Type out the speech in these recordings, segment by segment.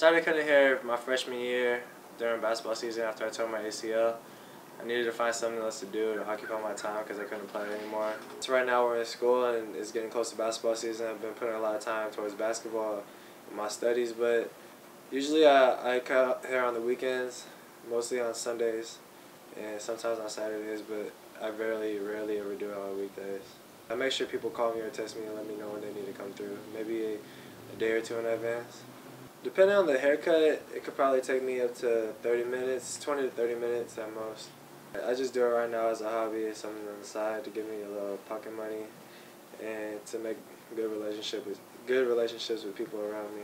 started cutting hair my freshman year during basketball season after I tore my ACL. I needed to find something else to do to occupy my time because I couldn't play anymore. So right now we're in school and it's getting close to basketball season. I've been putting a lot of time towards basketball and my studies, but usually I cut hair on the weekends, mostly on Sundays and sometimes on Saturdays, but I rarely ever do it on weekdays. I make sure people call me or text me and let me know when they need to come through, maybe a day or two in advance. Depending on the haircut, it could probably take me up to 30 minutes, 20 to 30 minutes at most. I just do it right now as a hobby, something on the side to give me a little pocket money and to make good relationships with people around me.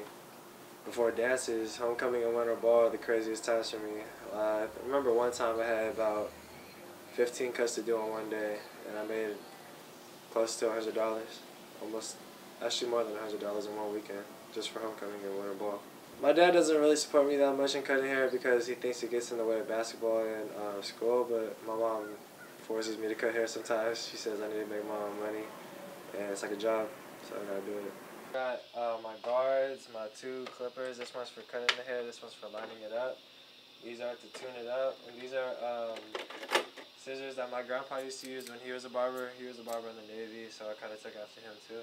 Before dances, homecoming and winter ball are the craziest times for me. I remember one time I had about 15 cuts to do on one day, and I made close to $100, actually more than $100 in one weekend, just for homecoming and winter ball. My dad doesn't really support me that much in cutting hair because he thinks it gets in the way of basketball and school, but my mom forces me to cut hair sometimes. She says I need to make my own money, and it's like a job, so I gotta do it. Got my guards, my two clippers. This one's for cutting the hair, this one's for lining it up. These are to tune it up, and these are scissors that my grandpa used to use when he was a barber. He was a barber in the Navy, so I kind of took after him too.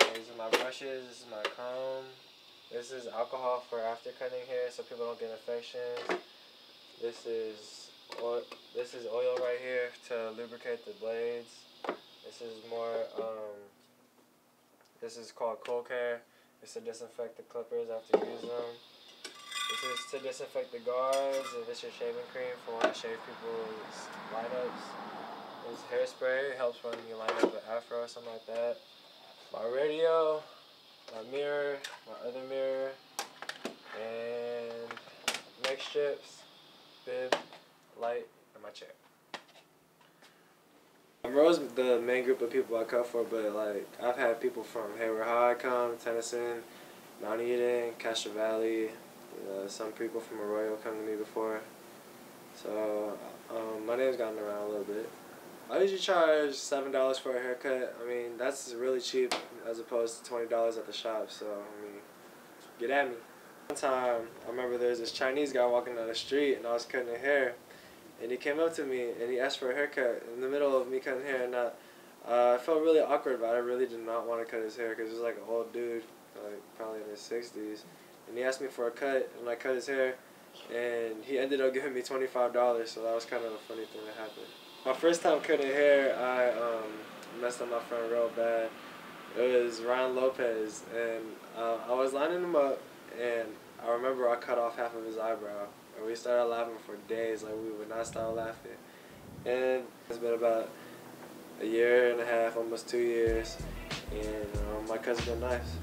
And these are my brushes, this is my comb. This is alcohol for after cutting hair so people don't get infections. This is oil right here to lubricate the blades. This is this is called cold care. It's to disinfect the clippers after you use them. This is to disinfect the guards, and this is shaving cream for when I shave people's lineups. This hairspray helps when you line up an afro or something like that. My radio, my mirror, my other mirror, and neck strips, bib, light, and my chair. Monroe's the main group of people I cut for, but like I've had people from Hayward High come, Tennyson, Mount Eden, Castro Valley, some people from Arroyo come to me before. So my name's gotten around a little bit. I usually charge $7 for a haircut. I mean, that's really cheap as opposed to $20 at the shop, so I mean, get at me. One time, I remember there was this Chinese guy walking down the street and I was cutting his hair, and he came up to me and he asked for a haircut in the middle of me cutting hair, and I felt really awkward about it. I really did not want to cut his hair because he was like an old dude, like probably in his 60s, and he asked me for a cut and I cut his hair, and he ended up giving me $25, so that was kind of a funny thing that happened. My first time cutting hair, I messed up my front real bad. It was Ryan Lopez, and I was lining him up, and I remember I cut off half of his eyebrow, and we started laughing for days, like we would not stop laughing. And it's been about a year and a half, almost 2 years, and my cut's been nice.